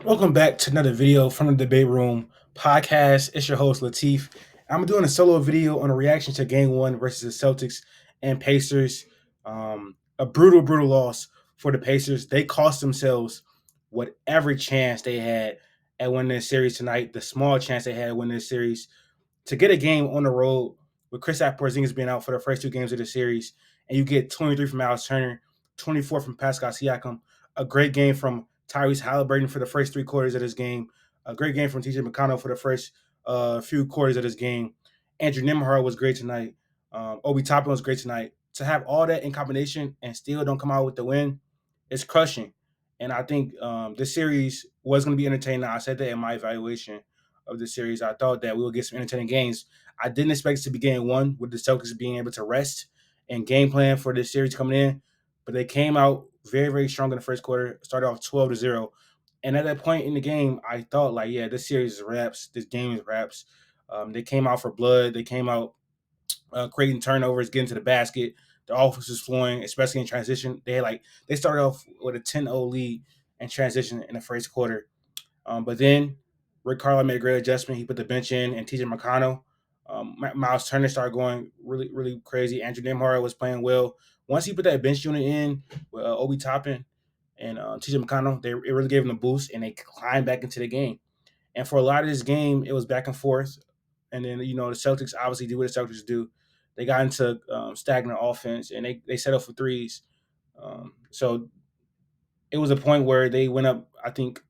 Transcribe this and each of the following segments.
Welcome back to another video from the Debate Room podcast. It's your host Latif. I'm doing a solo video on a reaction to Game One versus the Celtics and Pacers. A brutal loss for the Pacers. They cost themselves whatever chance they had at winning this series tonight. The small chance they had at winning this series to get a game on the road with Kristaps Porzingis being out for the first two games of the series, and you get 23 from Alex Turner, 24 from Pascal Siakam, a great game from Tyrese Halliburton for the first three quarters of this game, a great game from TJ McConnell for the first few quarters of this game. Andrew Nembhard was great tonight. Obi Toppin was great tonight. To have all that in combination and still don't come out with the win, it's crushing. And I think this series was going to be entertaining. I said that in my evaluation of the series. I thought that we would get some entertaining games. I didn't expect it to be game one with the Celtics being able to rest and game plan for this series coming in, but they came out very strong in the first quarter, started off 12-0. And at that point in the game, I thought, like, yeah, this series is wraps. This game is wraps. They came out for blood. They came out creating turnovers, getting to the basket. The offense was flowing, especially in transition. They started off with a 10-0 lead in transition in the first quarter. But then Rick Carlisle made a great adjustment. He put the bench in, and TJ McConnell, Miles Turner started going really crazy. Andrew Nembhard was playing well. Once he put that bench unit in with Obi Toppin and TJ McConnell, it really gave them a boost, and they climbed back into the game. And for a lot of this game, it was back and forth. And then the Celtics obviously do what the Celtics do. They got into stagnant offense, and they set up for threes. So it was a point where they went up, I think,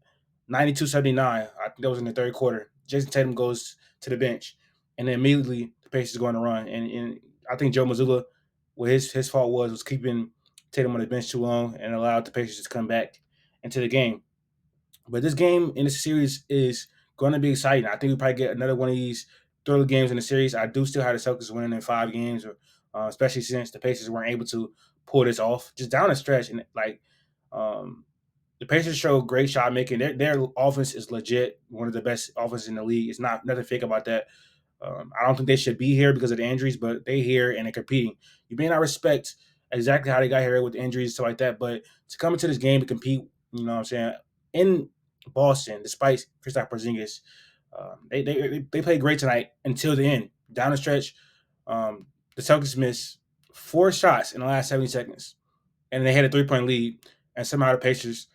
92-79. I think that was in the third quarter. Jason Tatum goes to the bench, and then immediately the Pacers go on a run. And I think Joe Mazzulla, what his fault was keeping Tatum on the bench too long and allowed the Pacers to come back into the game. But this game in the series is going to be exciting. I think we probably get another one of these thriller games in the series. I do still have the Celtics winning in 5 games, especially since the Pacers weren't able to pull this off just down the stretch. And um, the Pacers show great shot making. Their offense is legit, one of the best offenses in the league. It's not nothing fake about that. I don't think they should be here because of the injuries, but they here and they're competing. You may not respect exactly how they got here with the injuries and stuff like that, but to come into this game to compete, you know what I'm saying, in Boston, despite Kristaps Porzingis, they played great tonight until the end. Down the stretch, the Celtics missed 4 shots in the last 70 seconds, and they had a 3-point lead, and somehow the Pacers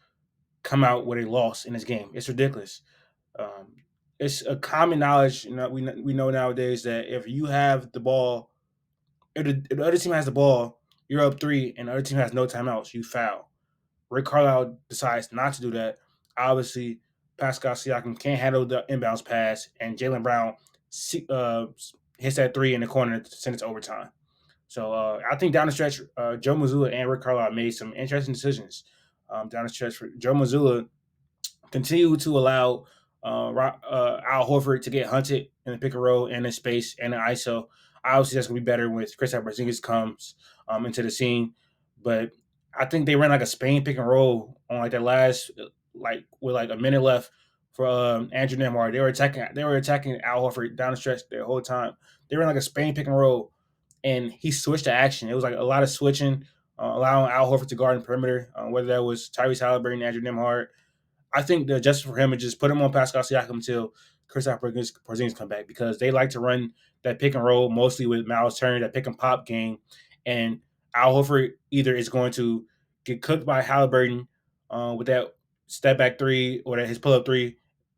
come out with a loss in this game. It's ridiculous. Um, it's a common knowledge. We know nowadays that if you have the ball, if the other team has the ball, you're up three, and the other team has no timeouts, you foul. Rick Carlisle decides not to do that. Obviously, Pascal Siakam can't handle the inbounds pass, and Jaylen Brown uh, hits that three in the corner to send it to overtime. So I think down the stretch, Joe Mazzulla and Rick Carlisle made some interesting decisions down the stretch. For Joe Mazzulla continue to allow Al Horford to get hunted in the pick and roll and in space and in ISO. Obviously, that's going to be better when Kristaps Porzingis comes into the scene. But I think they ran like a Spain pick and roll on like their last, like with like a minute left for Andrew Nembhard. They were attacking Al Horford down the stretch the whole time. They ran like a Spain pick and roll, and he switched to action. It was like a lot of switching, allowing Al Horford to guard in the perimeter, whether that was Tyrese Halliburton, Andrew Nembhard. I think the adjustment for him is just put him on Pascal Siakam until Kristaps Porzingis come back, because they like to run that pick and roll mostly with Miles Turner, that pick and pop game, and Al Horford either is going to get cooked by Halliburton with that step back three or that his pull up three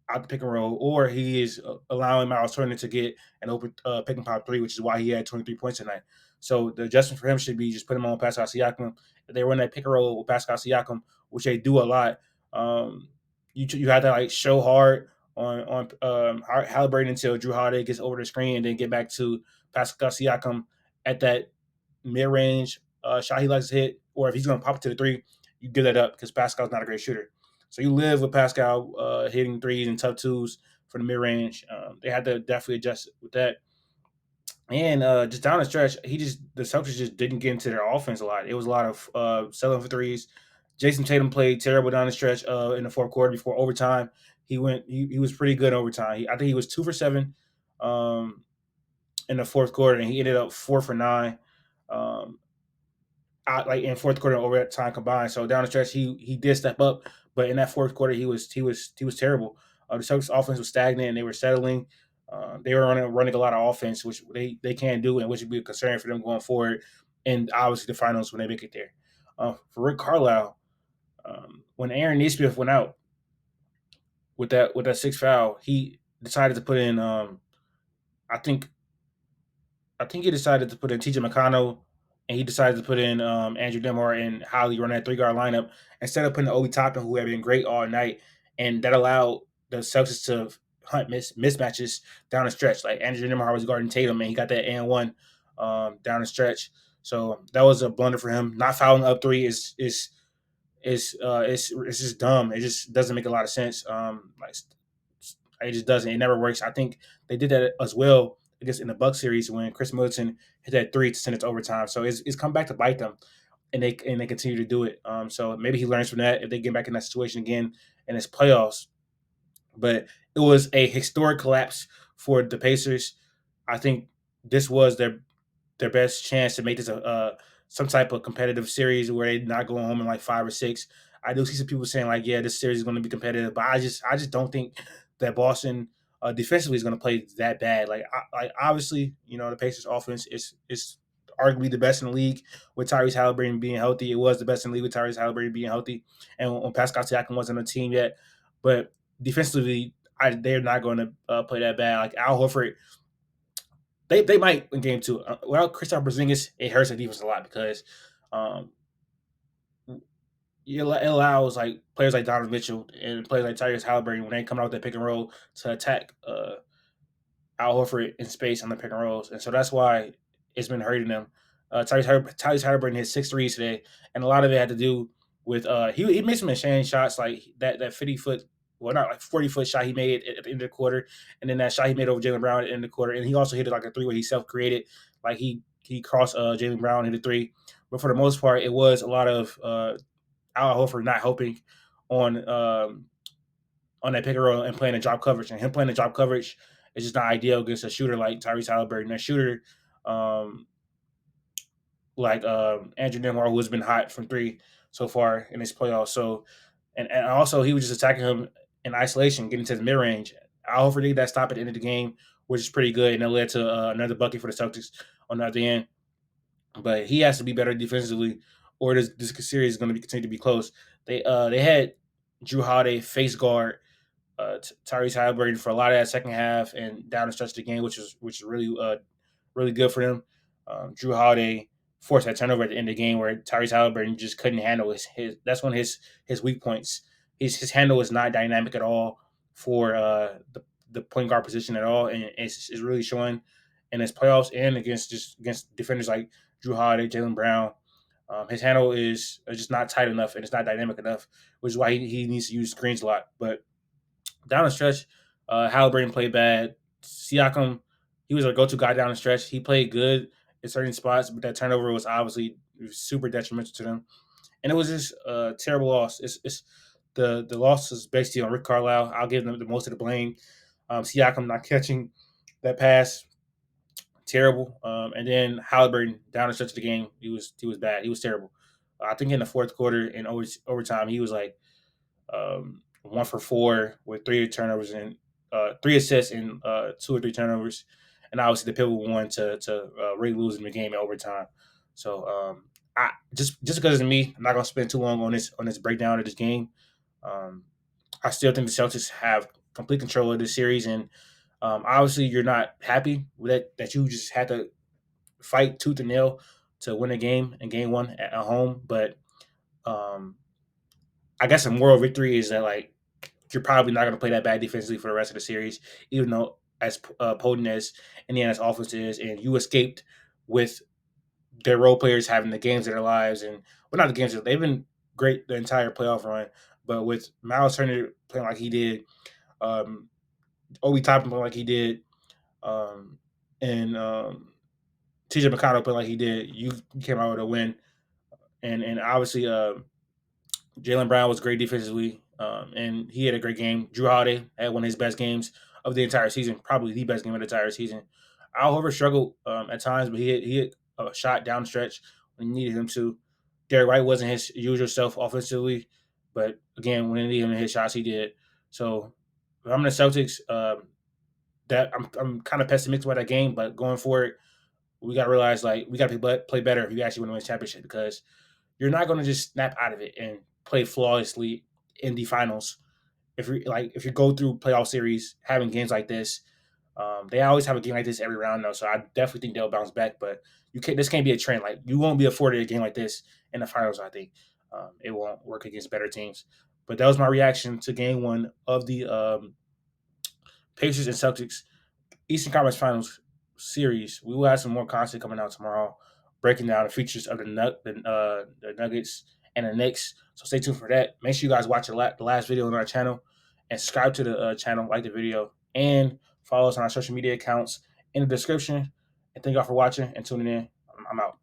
out the pick and roll, or he is allowing Miles Turner to get an open pick and pop three, which is why he had 23 points tonight. So the adjustment for him should be just put him on Pascal Siakam. If they run that pick and roll with Pascal Siakam, which they do a lot, um, you have to like show hard on Halliburton until Drew Holiday gets over the screen, and then get back to Pascal Siakam at that mid range shot he likes to hit, or if he's going to pop it to the three, you give that up because Pascal's not a great shooter. So you live with Pascal hitting threes and tough twos for the mid range. They had to definitely adjust with that. And just down the stretch, the Celtics just didn't get into their offense a lot. It was a lot of selling for threes. Jason Tatum played terrible down the stretch in the fourth quarter before overtime. He was pretty good overtime. I think he was 2 for 7 um, in the fourth quarter, and he ended up 4 for 9. Like in fourth quarter and overtime combined. So down the stretch, he did step up, But in that fourth quarter, he was terrible. The Celtics offense was stagnant, and they were settling. They were running a lot of offense, which they can't do, and which would be a concern for them going forward. And obviously the finals when they make it there. For Rick Carlisle, when Aaron Nesmith went out with that sixth foul, he decided to put in. I think I think he decided to put in TJ McConnell, and he decided to put in Andrew Demar and Holly run that 3 guard lineup instead of putting Obi Toppin, who had been great all night, and that allowed the Celtics to hunt mismatches down the stretch. Like Andrew Demar was guarding Tatum, and he got that and one down the stretch. So that was a blunder for him. Not fouling up three is just dumb. It just doesn't make a lot of sense. Like it just doesn't. It never works. I think they did that as well against in the Buck series when Chris Middleton hit that three to send it to overtime. So it's come back to bite them, and they continue to do it. So maybe he learns from that if they get back in that situation again in his playoffs. But it was a historic collapse for the Pacers. I think this was their best chance to make this a some type of competitive series where they're not going home in like 5 or 6. I do see some people saying like, yeah, this series is going to be competitive, but I just don't think that Boston defensively is going to play that bad. Like obviously, the Pacers offense is arguably the best in the league with Tyrese Halliburton being healthy. It was the best in the league with Tyrese Halliburton being healthy, and when Pascal Siakam wasn't on the team yet. But defensively, they're not going to play that bad. Like Al Horford, they might in game two. Without Kristaps Porzingis, it hurts the defense a lot because um, it allows like players like Donovan Mitchell and players like Tyrese Halliburton when they come out with that pick and roll to attack Al Horford in space on the pick and rolls, and so that's why it's been hurting them. Tyrese Halliburton hit 6 threes today, and a lot of it had to do with he made some insane shots like that 50 foot, well not like 40 foot shot he made at the end of the quarter, and then that shot he made over Jalen Brown at the end of the quarter, and he also hit it like a three where he self created, like he crossed Jalen Brown hit a three, but for the most part it was a lot of Al Horford not helping on on that pick and roll and playing the drop coverage. And him playing the drop coverage is just not ideal against a shooter like Tyrese Halliburton, a shooter um, like Andrew Nemar, who has been hot from three so far in this playoff. So, and also he was just attacking him in isolation, getting to the mid range. Al Horford did that stop at the end of the game, which is pretty good, and it led to another bucket for the Celtics on the other end. But he has to be better defensively, or this series is going to be continue to be close. They had Drew Holiday face guard Tyrese Halliburton for a lot of that second half and down the stretch of the game, which is really good for them. Drew Holiday forced that turnover at the end of the game where Tyrese Halliburton just couldn't handle his that's one of his weak points. His handle is not dynamic at all for the point guard position at all, and it's really showing in his playoffs and against defenders like Drew Holiday, Jalen Brown. His handle is just not tight enough and it's not dynamic enough, which is why he needs to use screens a lot. But down the stretch, Halliburton played bad. Siakam, he was our go-to guy down the stretch. He played good in certain spots, but that turnover was obviously super detrimental to them. And it was just a terrible loss. It's the loss is basically on Rick Carlisle. I'll give them the most of the blame. Siakam not catching that pass, terrible. And then Halliburton down the stretch of the game, he was bad. He was terrible. I think in the fourth quarter in overtime, he was like 1 for 4 with 3 turnovers and 3 assists and 2 or 3 turnovers, and obviously the pivotal one to really losing the game in overtime. So I just because of me, I'm not gonna spend too long on this breakdown of this game. Um, I still think the Celtics have complete control of this series, and obviously you're not happy with that you just had to fight tooth and nail to win a game in game one at home, but um, I guess a moral victory is that like you're probably not going to play that bad defensively for the rest of the series, even though as potent as Indiana's offense is, and you escaped with their role players having the games of their lives, and well, not the games they've been great the entire playoff run, but with Miles Turner playing like he did, um, Obi Toppin playing like he did, um, and TJ McConnell playing like he did, you came out with a win, and obviously Jalen Brown was great defensively, and he had a great game. Drew Holiday had one of his best games of the entire season, probably the best game of the entire season. Al Horford struggled at times, but he hit a shot down the stretch when he needed him to. Derek White wasn't his usual self offensively. But again, when they needed him to hit shots, he did. So if I'm the Celtics, that I'm kind of pessimistic about that game. But going forward, we got to realize like we got to play better if you actually want to win a championship, because you're not going to just snap out of it and play flawlessly in the finals. If you go through playoff series having games like this, they always have a game like this every round though. So I definitely think they'll bounce back. But you can't. This can't be a trend. Like you won't be afforded a game like this in the finals. I think it won't work against better teams. But that was my reaction to Game One of the Pacers and Celtics Eastern Conference Finals series. We will have some more content coming out tomorrow, breaking down the features of the Nuggets and the Knicks. So stay tuned for that. Make sure you guys watch the last video on our channel and subscribe to the channel, like the video, and follow us on our social media accounts in the description. And thank y'all for watching and tuning in. I'm out.